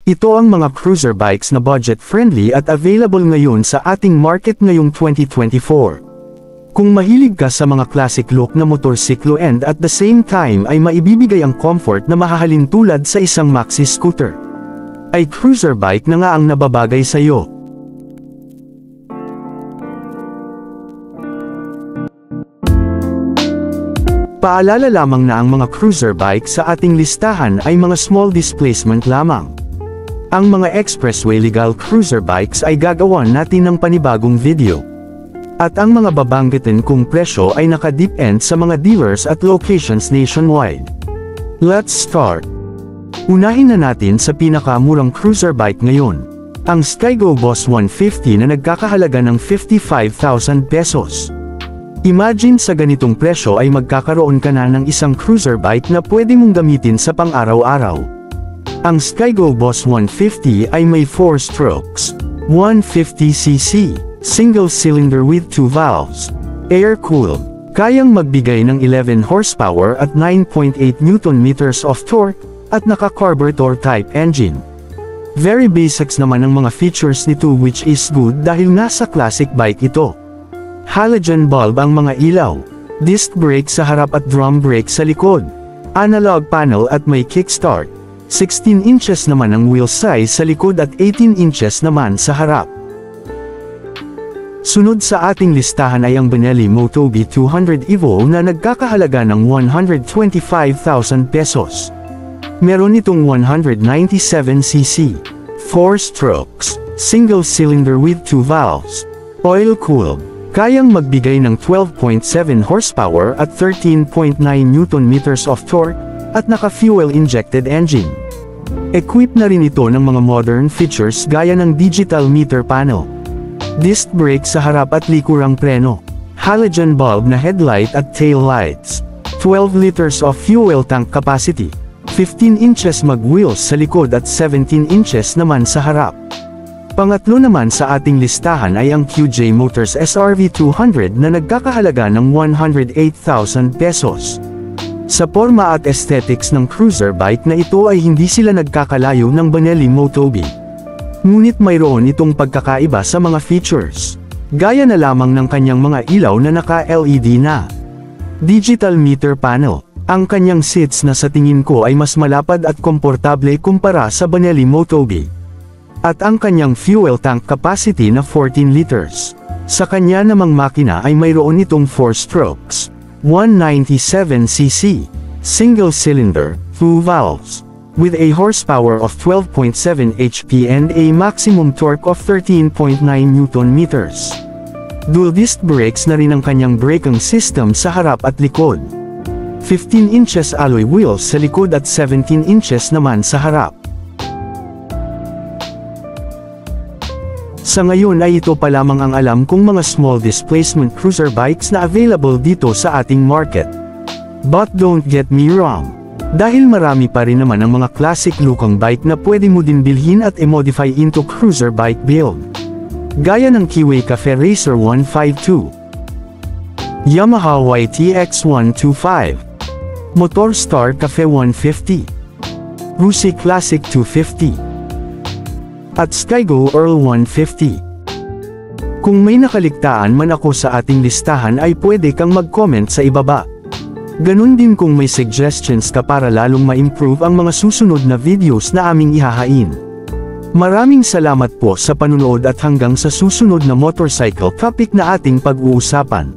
Ito ang mga cruiser bikes na budget-friendly at available ngayon sa ating market ngayong 2024. Kung mahilig ka sa mga classic look na motorsiklo and at the same time ay maibibigay ang comfort na mahahalin tulad sa isang maxi scooter, ay cruiser bike na nga ang nababagay sa iyo. Paalala lamang na ang mga cruiser bike sa ating listahan ay mga small displacement lamang. Ang mga expressway legal cruiser bikes ay gagawan natin ng panibagong video. At ang mga babanggitin kung presyo ay naka-dip end sa mga dealers at locations nationwide. Let's start. Unahin na natin sa pinakamurang cruiser bike ngayon, ang Skygo Boss 150 na nagkakahalaga ng 55,000 pesos. Imagine sa ganitong presyo ay magkakaroon ka na ng isang cruiser bike na pwede mong gamitin sa pang-araw-araw. Ang Skygo Boss 150 ay may 4 strokes, 150cc, single cylinder with 2 valves, air-cooled, kayang magbigay ng 11 horsepower at 9.8 Nm of torque, at naka-carburetor type engine. Very basics naman ang mga features nito, which is good dahil nasa classic bike ito. Halogen bulb ang mga ilaw, disc brake sa harap at drum brake sa likod, analog panel at may kickstart. 16 inches naman ang wheel size sa likod at 18 inches naman sa harap. Sunod sa ating listahan ay ang Benelli Motobi 200 Evo na nagkakahalaga ng 125,000 pesos. Meron itong 197cc, 4 strokes, single cylinder with 2 valves, oil-cooled, kayang magbigay ng 12.7 horsepower at 13.9 Nm of torque, at naka-fuel injected engine. Equipped na rin ito ng mga modern features gaya ng digital meter panel, disc brake sa harap at likurang preno, halogen bulb na headlight at tail lights, 12 liters of fuel tank capacity, 15 inches mag-wheels sa likod at 17 inches naman sa harap. Pangatlo naman sa ating listahan ay ang QJ Motors SRV 200 na nagkakahalaga ng 108,000 pesos. Sa forma at aesthetics ng cruiser bike na ito ay hindi sila nagkakalayo ng Benelli Motobi. Ngunit mayroon itong pagkakaiba sa mga features. Gaya na lamang ng kanyang mga ilaw na naka-LED na. Digital meter panel. Ang kanyang seats na sa tingin ko ay mas malapad at komportable kumpara sa Benelli Motobi. At ang kanyang fuel tank capacity na 14 liters. Sa kanya namang makina ay mayroon itong 4 strokes, 197cc, single cylinder, 2 valves, with a horsepower of 12.7 HP and a maximum torque of 13.9 Nm. Dual disc brakes na rin ang kanyang braking system sa harap at likod. 15 inches alloy wheels sa likod at 17 inches naman sa harap. Sa ngayon ay ito pa lamang ang alam kong mga small displacement cruiser bikes na available dito sa ating market. But don't get me wrong. Dahil marami pa rin naman ang mga classic lukang bike na pwede mo din bilhin at i-modify into cruiser bike build. Gaya ng Kiwi Cafe Racer 152, Yamaha YTX 125, Motorstar Cafe 150, Rusi Classic 250, at Skygo Earl 150. Kung may nakaligtaan man ako sa ating listahan ay pwede kang mag-comment sa ibaba. Ganun din kung may suggestions ka para lalong ma-improve ang mga susunod na videos na aming ihahain. Maraming salamat po sa panunood at hanggang sa susunod na motorcycle topic na ating pag-uusapan.